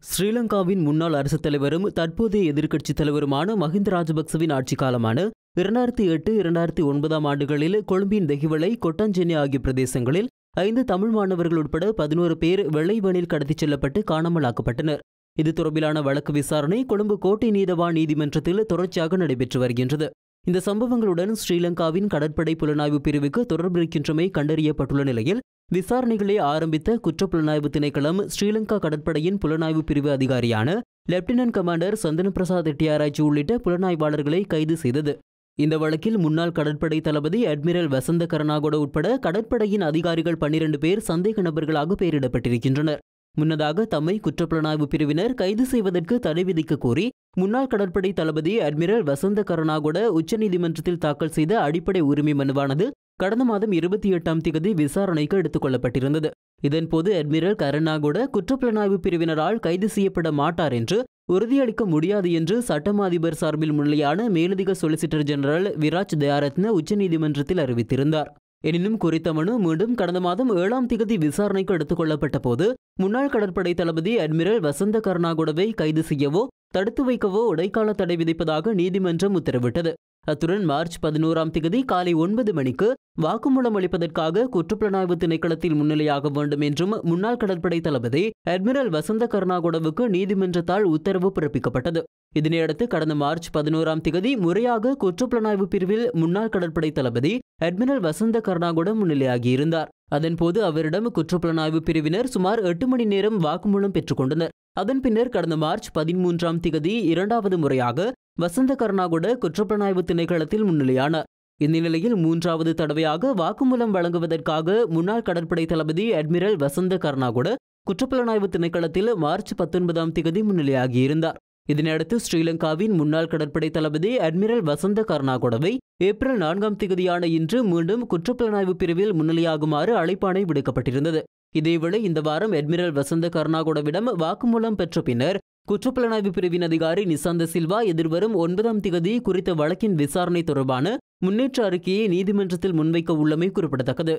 ஸ்ரீலங்காவின் முன்னாள் அரசுத் தலைவரும் தற்போதைய எதிர்க்கட்சித் தலைவருமான மஹிந்த ராஜபக்சவின் ஆட்சி காலமான 2008-2009 ஆண்டுகளில் கொழும்பின் தெஹிவளை, கொட்டாஞ்சேனை ஆகிய பிரதேசங்களில் 5 தமிழ் மாணவர்கள் உட்பட 11 பேர் வெள்ளைவனில் கடத்திச் செல்லப்பட்டு காணாமலாக்கப்பட்டனர். இது தொடர்பிலான வழக்கு விசாரணை கொழும்பு கோட்டை நீதவான் நீதிமன்றத்தில் தொடர்ச்சியாக நடைபெற்று வருகின்றது. இந்த சம்பவங்களுடன் ஸ்ரீலங்காவின் கடற்படை புலனாய்வு பிரிவுக்கு தொடர்பிருக்கின்றமை கண்டறியப்பட்டுள்ள நிலையில் விசாரணைகளை ஆரம்பித்த குற்றப்புலனாய்வு திணைக்களம் ஸ்ரீலங்கா கடற்படையின் புலனாய்வு பிரிவு அதிகாரியான லெப்டினன்ட் கமாண்டர் சந்தன பிரசாத் எட்டியாராய்ச்சி உள்ளிட்ட புலனாய்வாளர்களை கைது செய்தது. இந்த வழக்கில் முன்னாள் கடற்படை தளபதி அட்மிரல் வசந்த கருணாகொட உட்பட கடற்படையின் அதிகாரிகள் 12 பேர் சந்தேக நபர்களாக பெயரிடப்பட்டிருக்கின்றனர். முன்னதாக தம்மை குற்றப்புலனாய்வு பிரிவினர் கைது செய்வதற்கு தடை விதிக்க கோரி முன்னாள் கடற்படை தளபதி அட்மிரல் வசந்த கருணாகொட உச்சநீதிமன்றத்தில் தாக்கல் செய்த அடிப்படை உரிமை மனுவானது கடந்த மாதம் 28ஆம் தேதி விசாரணைக்கு எடுத்துக் கொள்ளப்பட்டிருந்தது. இதன்போது அட்மிரல் கருணாகொட குற்றப்புலனாய்வு பிரிவினரால் கைது செய்யப்பட மாட்டார் என்று உறுதியளிக்க முடியாது என்று சட்டமா அதிபர் சார்பில் முன்னிலையான மேலதிக சொலிசிட்டர் ஜெனரல் விராஜ் தயாரத்ன உச்சநீதிமன்றத்தில் அறிவித்திருந்தார். எனினும் குறித்த மனு மீண்டும் கடந்த மாதம் 7ஆம் தேதி விசாரணைக்கு எடுத்துக் கொள்ளப்பட்ட போது முன்னாள் கடற்படை தளபதி அட்மிரல் வசந்த கருணாகொடவை கைது செய்யவோ தடுத்து வைக்கவோ இடைக்கால தடை விதிப்பதாக நீதிமன்றம் உத்தரவிட்டது. அத்துடன் மார்ச் 11ஆம் தேதி காலை 9 மணிக்கு வாக்குமூலம் அளிப்பதற்காக குற்றப்புலனாய்வு திணைக்களத்தில் முன்னிலையாக வேண்டும் என்றும் முன்னாள் கடற்படை தளபதி அட்மிரல் வசந்த கருணாகொடவுக்கு நீதிமன்றத்தால் உத்தரவு பிறப்பிக்கப்பட்டது. இதனையடுத்து கடந்த மார்ச் 11ஆம் தேதி முறையாக குற்றப்புலனாய்வு பிரிவில் முன்னாள் கடற்படை தளபதி அட்மிரல் வசந்த கருணாகொட முன்னிலையாகியிருந்தார். அதன்போது அவரிடம் குற்றப்புலனாய்வு பிரிவினர் சுமார் 8 மணி நேரம் வாக்குமூலம் பெற்றுக்கொண்டனர். அதன் பின்னர் கடந்த மார்ச் 13ஆம் தேதி 2வது முறையாக வசந்த கருணாகொட குற்றப்புலனாய்வு திணைக்களத்தில் முன்னிலையானார். இந்நிலையில் 3வது தடவையாக வாக்குமூலம் வழங்குவதற்காக முன்னாள் கடற்படை தளபதி அட்மிரல் வசந்த கருணாகொட குற்றப்புலனாய்வு திணைக்களத்தில் மார்ச் 19ஆம் தேதி முன்னிலையாகியிருந்தார். இதனையடுத்து ஸ்ரீலங்காவின் முன்னாள் கடற்படை தளபதி அட்மிரல் வசந்த கருணாகொடவை ஏப்ரல் 4ஆம் தேதியான இன்று மீண்டும் குற்றப்புலனாய்வு பிரிவில் முன்னிலையாகுமாறு அழைப்பாணை விடுக்கப்பட்டிருந்தது. இதேவேளை இந்த வாரம் அட்மிரல் வசந்த கருணாகொடவிடம் வாக்குமூலம் பெற்ற பின்னர் குற்றப்புலனாய்வு பிரிவின் அதிகாரி நிசாந்த சில்வா எதிர்வரும் 9ஆம் தேதி குறித்த வழக்கின் விசாரணை தொடர்பான முன்னேற்ற அறிக்கையை நீதிமன்றத்தில் முன்வைக்க உள்ளமை குறிப்பிடத்தக்கது.